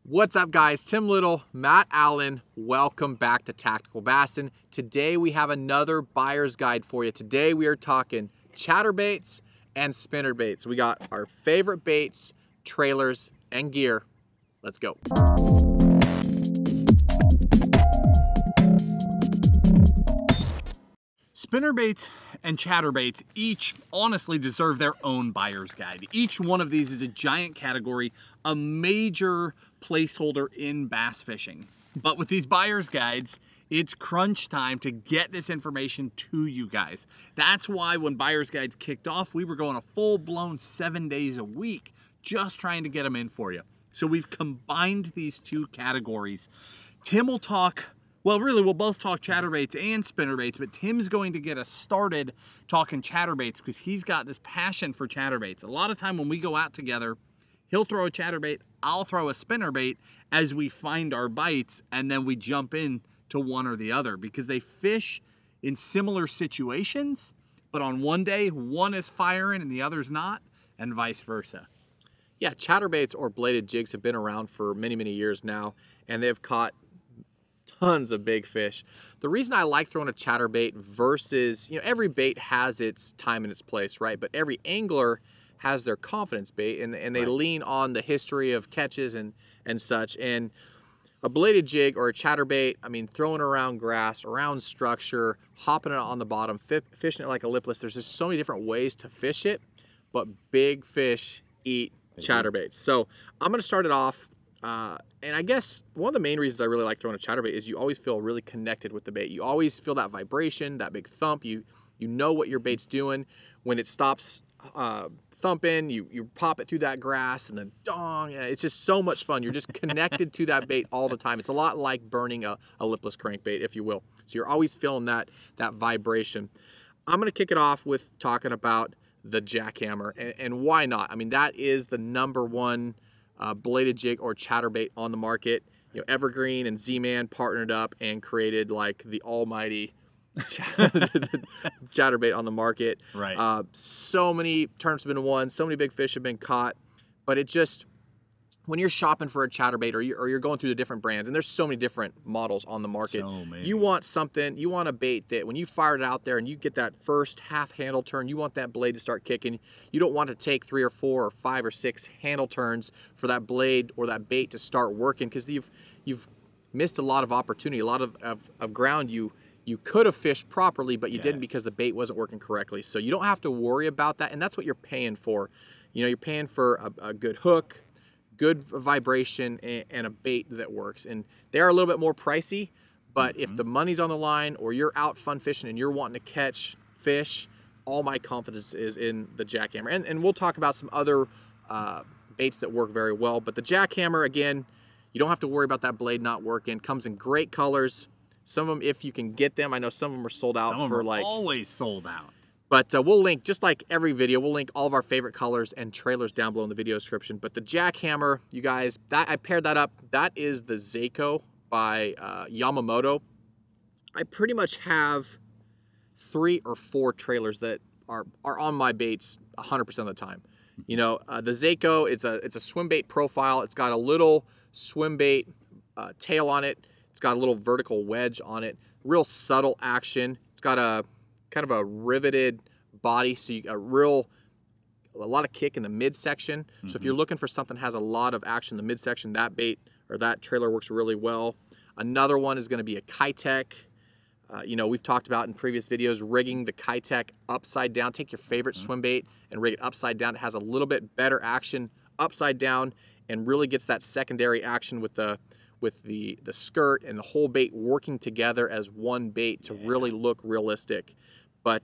What's up, guys? Tim Little, Matt Allen. Welcome back to Tactical Bassin. Today we have another buyer's guide for you. Today we are talking chatterbaits and spinnerbaits. We got our favorite baits, trailers, and gear. Let's go. Spinnerbaits and chatterbaits each honestly deserve their own buyer's guide. Each one of these is a giant category, a major placeholder in bass fishing. But with these buyer's guides, it's crunch time to get this information to you guys. That's why when buyer's guides kicked off, we were going a full-blown 7 days a week just trying to get them in for you. So we've combined these two categories. Tim will talk, well, really, we'll both talk chatterbaits and spinnerbaits, but Tim's going to get us started talking chatterbaits because he's got this passion for chatterbaits. A lot of time when we go out together, he'll throw a chatterbait, I'll throw a spinnerbait as we find our bites, and then we jump in to one or the other because they fish in similar situations, but on one day, one is firing and the other's not, and vice versa. Yeah, chatterbaits or bladed jigs have been around for many, many years now, and they've caught tons of big fish. The reason I like throwing a chatterbait versus, every bait has its time and its place, right? But every angler has their confidence bait, and they lean on the history of catches and such. And a bladed jig or a chatterbait, I mean, throwing around grass, around structure, hopping it on the bottom, fishing it like a lipless. There's just so many different ways to fish it, but big fish eat chatterbaits. So I'm going to start it off. And I guess one of the main reasons I really like throwing a chatterbait is you always feel really connected with the bait. You always feel that vibration, that big thump. You know what your bait's doing. When it stops thumping, you pop it through that grass and then dong. Yeah, it's just so much fun. You're just connected to that bait all the time. It's a lot like burning a lipless crankbait, if you will. So you're always feeling that vibration. I'm going to kick it off with talking about the jackhammer, and why not? I mean, that is the #1 bladed jig or chatterbait on the market. Evergreen and Z-Man partnered up and created like the almighty chatterbait on the market. Right. So many tournaments have been won, so many big fish have been caught, but it just, when you're shopping for a chatterbait or you're going through the different brands, and there's so many different models on the market, you want something, you want a bait that when you fire it out there and you get that first half handle turn, you want that blade to start kicking. You don't want to take 3 or 4 or 5 or 6 handle turns for that blade or that bait to start working, because you've missed a lot of opportunity, a lot of ground you could have fished properly, but you didn't because the bait wasn't working correctly. So you don't have to worry about that, and that's what you're paying for. You're paying for a good hook, good vibration, and a bait that works. And they are a little bit more pricey, but if the money's on the line or you're out fun fishing and you're wanting to catch fish, all my confidence is in the jackhammer. And we'll talk about some other baits that work very well, but the jackhammer, again, you don't have to worry about that blade not working. Comes in great colors. Some of them, if you can get them, I know some of them are sold out. Some of them are always sold out. But we'll link, just like every video, we'll link all of our favorite colors and trailers down below in the video description. But the jackhammer, you guys, I paired that up. That is the Seiko by Yamamoto. I pretty much have 3 or 4 trailers that are on my baits 100% of the time. The Seiko, it's a swim bait profile. It's got a little swim bait tail on it. It's got a little vertical wedge on it. Real subtle action. It's got a kind of a riveted body, so you got a lot of kick in the midsection. So if you're looking for something that has a lot of action in the midsection, that bait or that trailer works really well. Another one is going to be a Kitech. We've talked about in previous videos rigging the Kitech upside down. Take your favorite swim bait and rig it upside down. It has a little bit better action upside down and really gets that secondary action with the skirt and the whole bait working together as one bait to really look realistic. But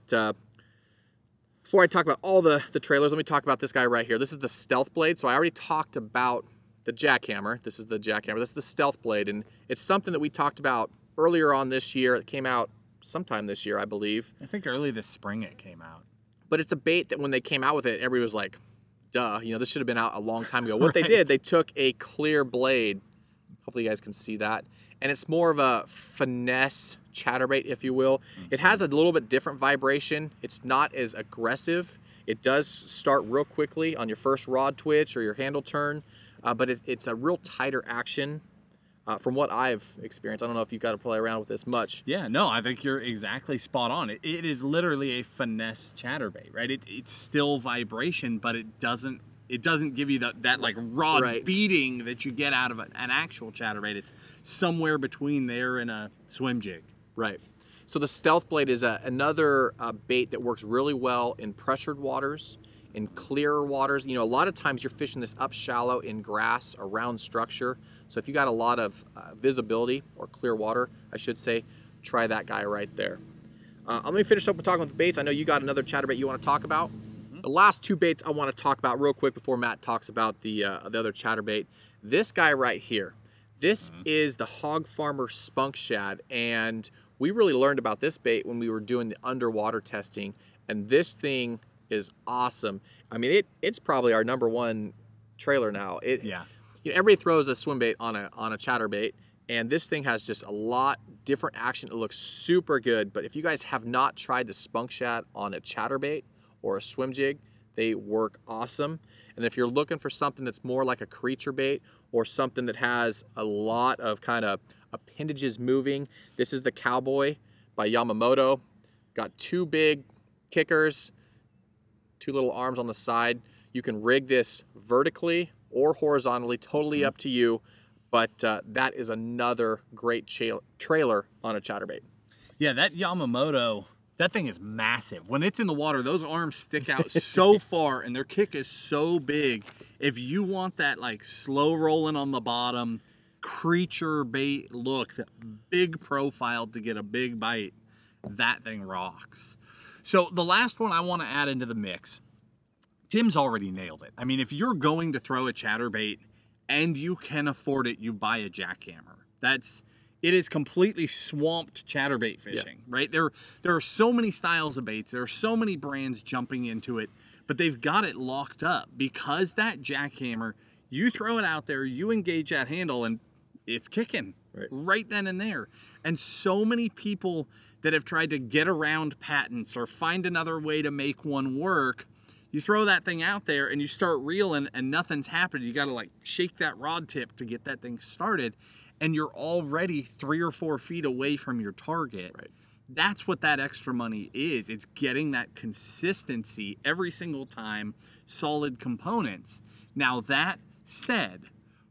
before I talk about all the trailers, let me talk about this guy right here. This is the Stealth Blade. So I already talked about the jackhammer. This is the jackhammer. This is the Stealth Blade, and it's something that we talked about earlier on this year. It came out sometime this year, I believe. I think early this spring it came out. But it's a bait that when they came out with it, everybody was like, duh, this should have been out a long time ago. What they did, they took a clear blade. Hopefully you guys can see that. And it's more of a finesse chatterbait, if you will. It has a little bit different vibration. It's not as aggressive. It does start real quickly on your first rod twitch or your handle turn. but it's a real tighter action. From what I've experienced, I don't know if you've got to play around with this much. Yeah, no, I think you're exactly spot on. It is literally a finesse chatterbait, right? It's still vibration, but it doesn't give you that like rod beating that you get out of an actual chatterbait. It's somewhere between there and a swim jig. Right. So the Stealth Blade is another bait that works really well in pressured waters, in clearer waters. You know, a lot of times you're fishing this up shallow in grass around structure. So if you got a lot of visibility, or clear water, I should say, try that guy right there. I'm gonna finish up with talking about the baits. I know you got another chatterbait you want to talk about. The last two baits I want to talk about real quick before Matt talks about the other chatterbait. This guy right here. This is the Hog Farmer Spunk Shad, and we really learned about this bait when we were doing the underwater testing, and this thing is awesome. I mean, it's probably our #1 trailer now. Yeah. You know, everybody throws a swim bait on a chatterbait, and this thing has just a lot different action. It looks super good, but if you guys have not tried the Spunk Shad on a chatterbait or a swim jig, they work awesome. And if you're looking for something that's more like a creature bait or something that has a lot of kind of appendages moving, this is the Cowboy by Yamamoto. Got 2 big kickers, 2 little arms on the side. You can rig this vertically or horizontally, totally up to you. But that is another great trailer on a chatterbait. Yeah, that Yamamoto, that thing is massive. When it's in the water, those arms stick out so far and their kick is so big. If you want that like slow rolling on the bottom, creature bait look, that big profile to get a big bite, that thing rocks. So the last one I want to add into the mix, Tim's already nailed it. I mean, if you're going to throw a chatterbait and you can afford it, you buy a jackhammer. It is completely swamped chatterbait fishing, right? There are so many styles of baits. There are so many brands jumping into it, but they've got it locked up because that jackhammer, you throw it out there, you engage that handle, and it's kicking right then and there. And so many people that have tried to get around patents or find another way to make one work, you throw that thing out there and you start reeling and nothing's happening. You got to like shake that rod tip to get that thing started, and you're already 3 or 4 feet away from your target. Right. That's what that extra money is. It's getting that consistency every single time, solid components. Now that said,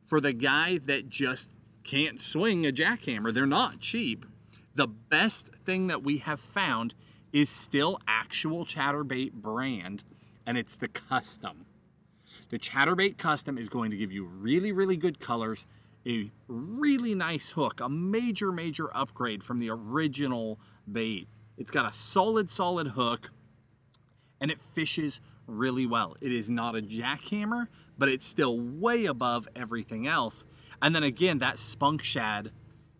for the guy that just can't swing a jackhammer, they're not cheap. The best thing that we have found is still actual Chatterbait brand, and it's the Custom. The Chatterbait Custom is going to give you really, really good colors, a really nice hook, a major, major upgrade from the original bait. It's got a solid hook, and it fishes really well. It is not a jackhammer, but it's still way above everything else. And then again, that Spunk Shad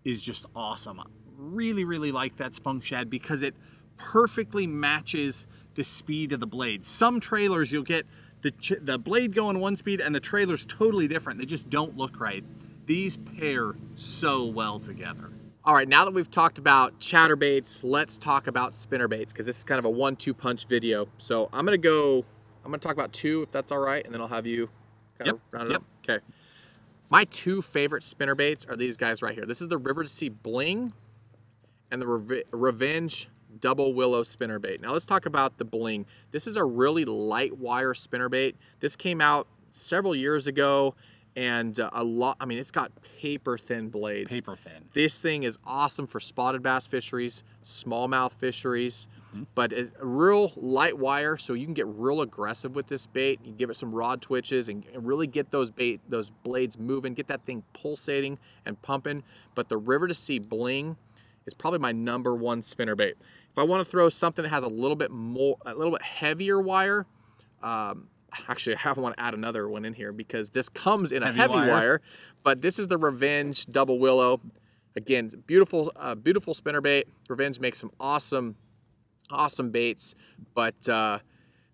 is just awesome. I really, really like that Spunk Shad because it perfectly matches the speed of the blade. Some trailers, you'll get the blade going one speed and the trailer's totally different. They just don't look right. These pair so well together. All right, now that we've talked about chatterbaits, let's talk about spinnerbaits, because this is kind of a 1-2 punch video. So I'm gonna talk about 2, if that's all right, and then I'll have you kind of round it up. Okay. My 2 favorite spinnerbaits are these guys right here. This is the River to Sea Bling and the Revenge Double Willow spinnerbait. Now let's talk about the Bling. This is a really light wire spinnerbait. This came out several years ago, and I mean, it's got paper thin blades. Paper thin. This thing is awesome for spotted bass fisheries, smallmouth fisheries, but it's a real light wire, so you can get real aggressive with this bait. You give it some rod twitches and really get those blades moving, get that thing pulsating and pumping. But the River to Sea Bling is probably my #1 spinnerbait. If I want to throw something that has a little bit heavier wire, actually, I want to add another one in here because this comes in a heavy wire, but this is the Revenge Double Willow. Again, beautiful spinnerbait. Revenge makes some awesome baits, but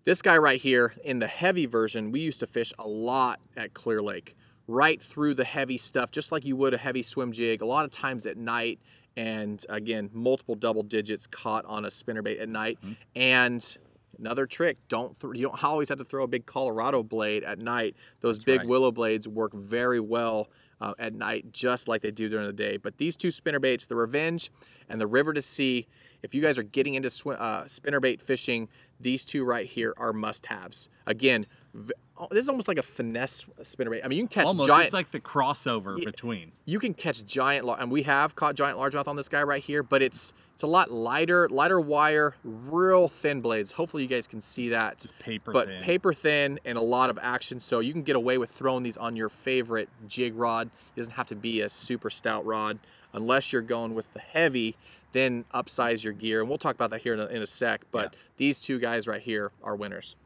this guy right here in the heavy version, we used to fish a lot at Clear Lake, right through the heavy stuff, just like you would a heavy swim jig, a lot of times at night, and again, multiple double digits caught on a spinnerbait at night. And Another trick, you don't always have to throw a big Colorado blade at night. Those big willow blades work very well at night, just like they do during the day. But these two spinnerbaits, the Revenge and the River to Sea, if you guys are getting into spinnerbait fishing, these two right here are must-haves. Again, this is almost like a finesse spinnerbait. I mean, you can catch giant. It's like the crossover between. You can catch giant, and we have caught giant largemouth on this guy right here, but it's a lot lighter wire, real thin blades. Hopefully you guys can see that. Just paper thin. Paper thin and a lot of action, so you can get away with throwing these on your favorite jig rod. It doesn't have to be a super stout rod. Unless you're going with the heavy, then upsize your gear. And we'll talk about that here in a sec, but these two guys right here are winners.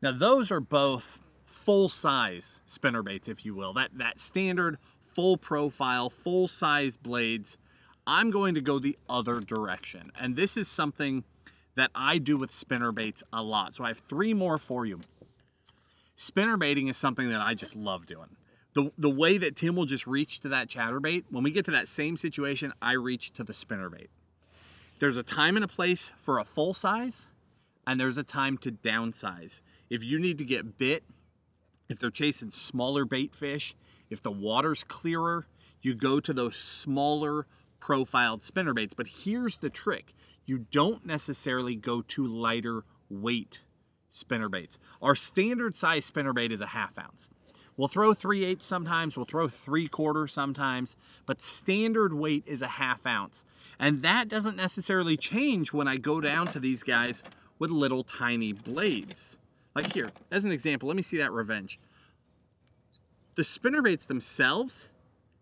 Now those are both full-size spinnerbaits, if you will. That standard full profile, full-size blades. I'm going to go the other direction. And this is something that I do with spinnerbaits a lot. So I have 3 more for you. Spinnerbaiting is something that I just love doing. The way that Tim will just reach to that chatterbait, when we get to that same situation, I reach to the spinnerbait. There's a time and a place for a full size, and there's a time to downsize. If you need to get bit, if they're chasing smaller bait fish, if the water's clearer, you go to those smaller profiled spinnerbaits. But here's the trick. You don't necessarily go to lighter weight spinnerbaits. Our standard size spinnerbait is a 1/2 ounce. We'll throw 3/8 sometimes, we'll throw 3/4 sometimes, but standard weight is a 1/2 ounce. And that doesn't necessarily change when I go down to these guys with little tiny blades. Like here, as an example, let me see that Revenge. The spinnerbaits themselves,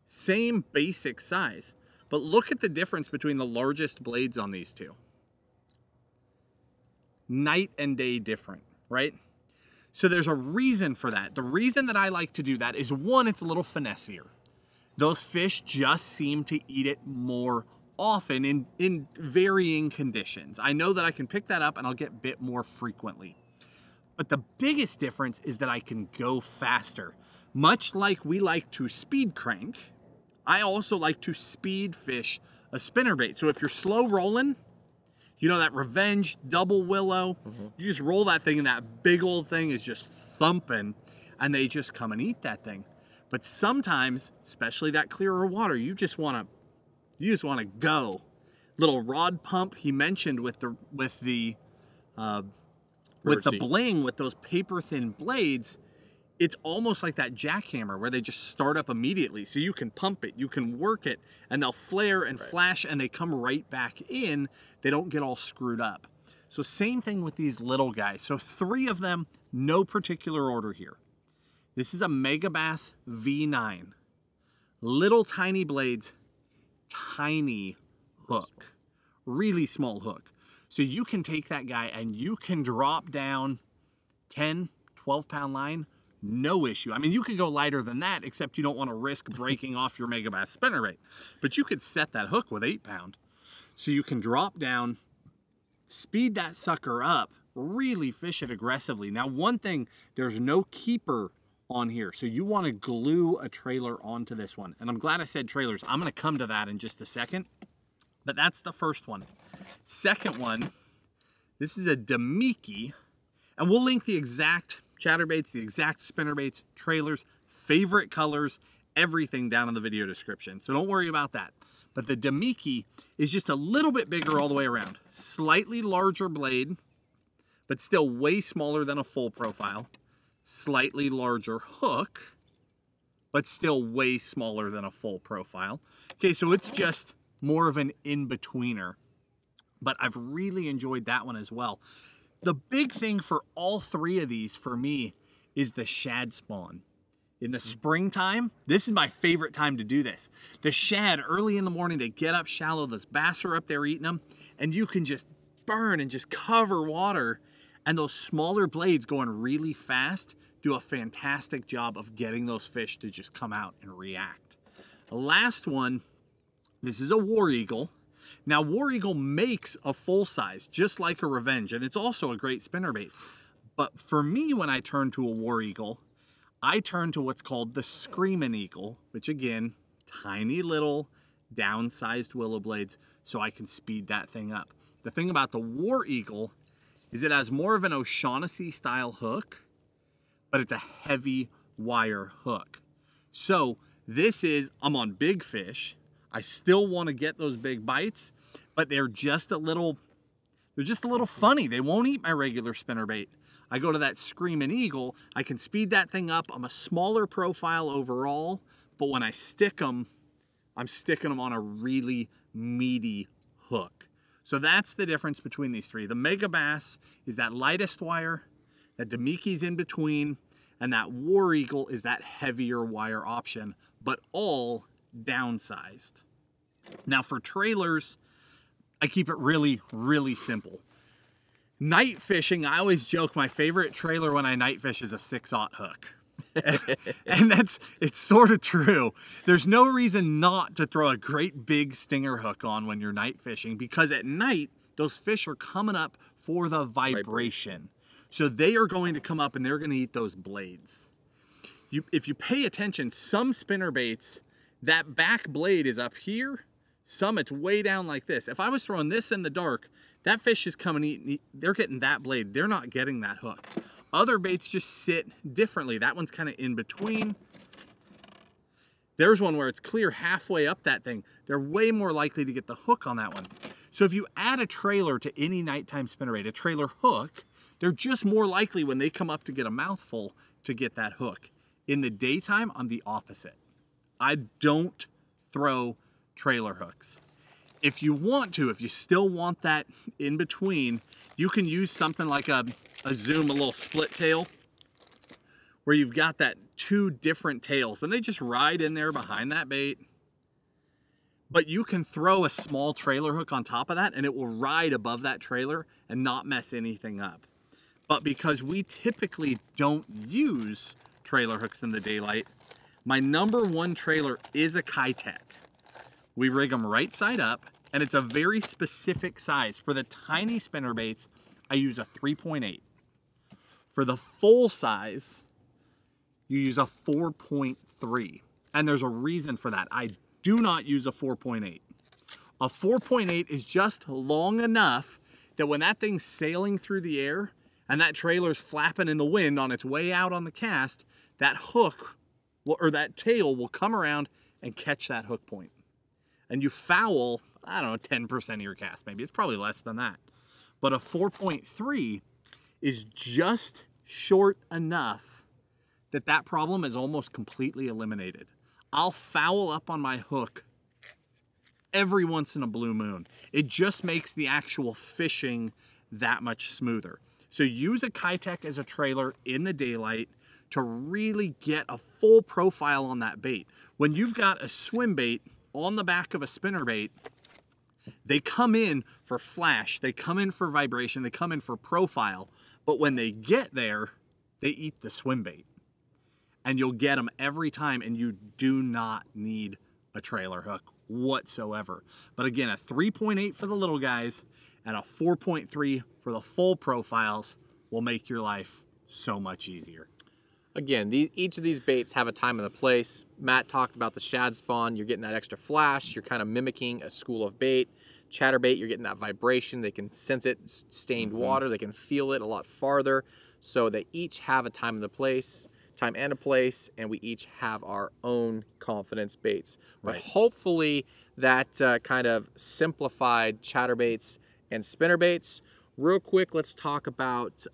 same basic size, but look at the difference between the largest blades on these two. Night and day different, right? So there's a reason for that. The reason that I like to do that is, one, it's a little finessier. Those fish just seem to eat it more often in varying conditions. I know that I can pick that up and I'll get bit more frequently. But the biggest difference is that I can go faster. Much like we like to speed crank, I also like to speed fish a spinnerbait. So if you're slow rolling, you know that Revenge double willow, you just roll that thing and that big old thing is just thumping and they just come and eat that thing. But sometimes, especially that clearer water, you just want to go. Little rod pump he mentioned with the bling, with those paper thin blades. It's almost like that jackhammer where they just start up immediately. So you can pump it, you can work it, and they'll flare and flash and they come right back in. They don't get all screwed up. So same thing with these little guys. So 3 of them, no particular order here. This is a Megabass V9. Little tiny blades, tiny hook, really small hook. So you can take that guy and you can drop down 10, 12 pound line, no issue. I mean, you could go lighter than that, except you don't want to risk breaking off your Megabass spinnerbait. But you could set that hook with 8 pound. So you can drop down, speed that sucker up, really fish it aggressively. Now, one thing, there's no keeper on here. So you want to glue a trailer onto this one. And I'm glad I said trailers. I'm going to come to that in just a second. But that's the first one. Second one, this is a Demiki. And we'll link the exact chatterbaits, the exact spinnerbaits, trailers, favorite colors, everything down in the video description. So don't worry about that. But the Demiki is just a little bit bigger all the way around. Slightly larger blade, but still way smaller than a full profile. Slightly larger hook, but still way smaller than a full profile. Okay, so it's just more of an in-betweener. But I've really enjoyed that one as well. The big thing for all 3 of these for me is the shad spawn. In the springtime, this is my favorite time to do this. The shad early in the morning, they get up shallow, those bass are up there eating them, and you can just burn and just cover water, and those smaller blades going really fast do a fantastic job of getting those fish to just come out and react. The last one, this is a War Eagle. Now, War Eagle makes a full size, just like a Revenge, and it's also a great spinnerbait. But for me, when I turn to a War Eagle, I turn to what's called the Screamin' Eagle, which again, tiny little downsized willow blades, so I can speed that thing up. The thing about the War Eagle is it has more of an O'Shaughnessy style hook, but it's a heavy wire hook. So this is, I'm on big fish. I still want to get those big bites, but they're just a little funny. They won't eat my regular spinnerbait. I go to that Screaming Eagle, I can speed that thing up. I'm a smaller profile overall, but when I stick them, I'm sticking them on a really meaty hook. So that's the difference between these three. The Mega Bass is that lightest wire, that Demiki's in between, and that War Eagle is that heavier wire option, but all downsized. Now for trailers, I keep it really, really simple. Night fishing, I always joke my favorite trailer when I night fish is a 6/0 hook. And it's sort of true. There's no reason not to throw a great big stinger hook on when you're night fishing, because at night, those fish are coming up for the vibration. So they are going to come up and they're going to eat those blades. If you pay attention, some spinnerbaits, that back blade is up here. Some it's way down like this. If I was throwing this in the dark, that fish is coming eating, they're getting that blade. They're not getting that hook. Other baits just sit differently. That one's kind of in between. There's one where it's clear halfway up that thing. They're way more likely to get the hook on that one. So if you add a trailer to any nighttime spinnerbait, a trailer hook, they're just more likely when they come up to get a mouthful to get that hook. In the daytime, I'm the opposite. I don't throw trailer hooks. If you want to, if you still want that in between, you can use something like a zoom, a little split tail, where you've got that two different tails and they just ride in there behind that bait. But you can throw a small trailer hook on top of that and it will ride above that trailer and not mess anything up. But because we typically don't use trailer hooks in the daylight, my #1 trailer is a Kitech. We rig them right side up, and it's a very specific size. For the tiny spinnerbaits, I use a 3.8. For the full size, you use a 4.3. And there's a reason for that. I do not use a 4.8. A 4.8 is just long enough that when that thing's sailing through the air and that trailer's flapping in the wind on its way out on the cast, that hook or that tail will come around and catch that hook point. And you foul, I don't know, 10% of your cast, maybe. It's probably less than that. But a 4.3 is just short enough that that problem is almost completely eliminated. I'll foul up on my hook every once in a blue moon. It just makes the actual fishing that much smoother. So use a Kitech as a trailer in the daylight to really get a full profile on that bait. When you've got a swim bait on the back of a spinnerbait, they come in for flash, they come in for vibration, they come in for profile, but when they get there, they eat the swim bait. And you'll get them every time, and you do not need a trailer hook whatsoever. But again, a 3.8 for the little guys and a 4.3 for the full profiles will make your life so much easier. Again, each of these baits have a time and a place. Matt talked about the shad spawn. You're getting that extra flash. You're kind of mimicking a school of bait. Chatterbait, you're getting that vibration. They can sense it, stained water. They can feel it a lot farther. So they each have a time and a place, and we each have our own confidence baits. But hopefully that kind of simplified chatterbaits and spinnerbaits. Real quick, let's talk about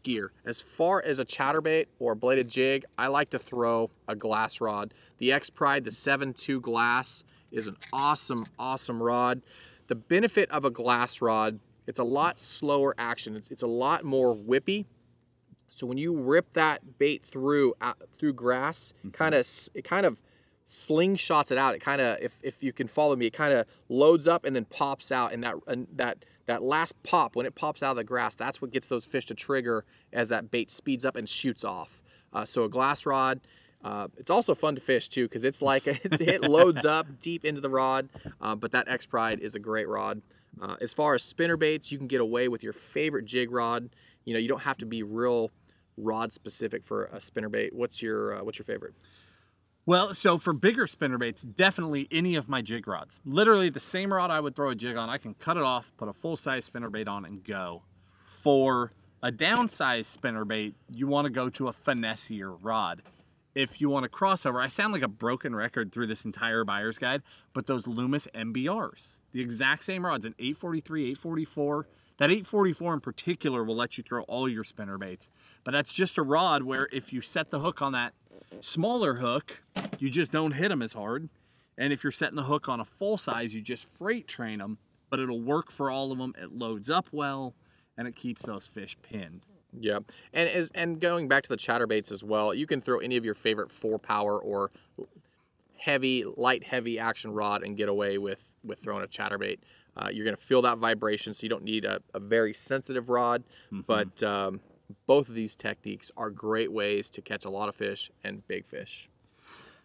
gear. As far as a chatterbait or a bladed jig, I like to throw a glass rod. The X-Pride, the 7.2 glass, is an awesome, awesome rod. The benefit of a glass rod, it's a lot slower action. It's a lot more whippy. So when you rip that bait through grass, it kind of slingshots it out. It kind of, if you can follow me, it kind of loads up and then pops out, and that last pop, when it pops out of the grass, that's what gets those fish to trigger as that bait speeds up and shoots off. So a glass rod, it's also fun to fish too, because it's like it loads up deep into the rod, but that X-Pride is a great rod. As far as spinnerbaits, you can get away with your favorite jig rod. You know, you don't have to be real rod specific for a spinnerbait. What's your favorite? Well, so for bigger spinnerbaits, definitely any of my jig rods. Literally the same rod I would throw a jig on, I can cut it off, put a full-size spinnerbait on, and go. For a downsized spinnerbait, you want to go to a finessier rod. If you want a crossover, I sound like a broken record through this entire buyer's guide, but those Loomis MBRs, the exact same rods, an 843, 844, that 844 in particular will let you throw all your spinnerbaits. But that's just a rod where if you set the hook on that smaller hook, you just don't hit them as hard. And if you're setting the hook on a full size, you just freight train them, but it'll work for all of them. It loads up well, and it keeps those fish pinned. Yeah, and going back to the chatterbaits as well, you can throw any of your favorite 4-power or light heavy action rod and get away with throwing a chatterbait. You're going to feel that vibration, so you don't need a very sensitive rod. But both of these techniques are great ways to catch a lot of fish and big fish.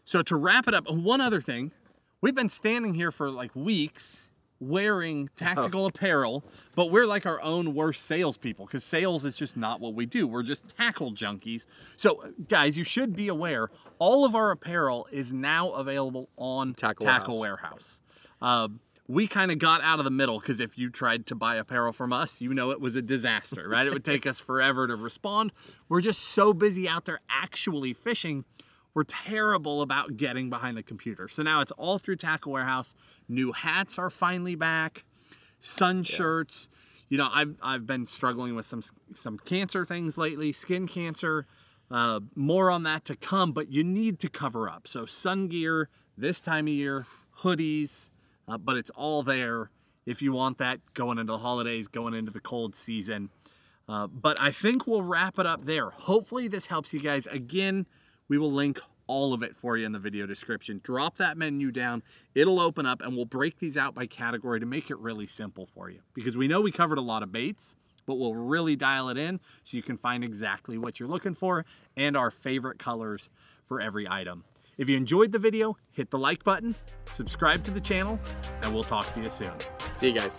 So to wrap it up, one other thing. We've been standing here for like weeks wearing tactical apparel, but we're like our own worst salespeople because sales is just not what we do. We're just tackle junkies. So guys, you should be aware, all of our apparel is now available on Tackle Warehouse. We kind of got out of the middle because if you tried to buy apparel from us, you know it was a disaster, right? It would take us forever to respond. We're just so busy out there actually fishing. We're terrible about getting behind the computer. So now it's all through Tackle Warehouse. New hats are finally back. Sun shirts. You know, I've been struggling with some cancer things lately, skin cancer. More on that to come, but you need to cover up. So sun gear this time of year, hoodies, but it's all there if you want that going into the holidays, going into the cold season. But I think we'll wrap it up there. Hopefully this helps you guys. Again, we will link all of it for you in the video description. Drop that menu down. It'll open up and we'll break these out by category to make it really simple for you. Because we know we covered a lot of baits, but we'll really dial it in so you can find exactly what you're looking for and our favorite colors for every item. If you enjoyed the video, hit the like button, subscribe to the channel, and we'll talk to you soon. See you guys.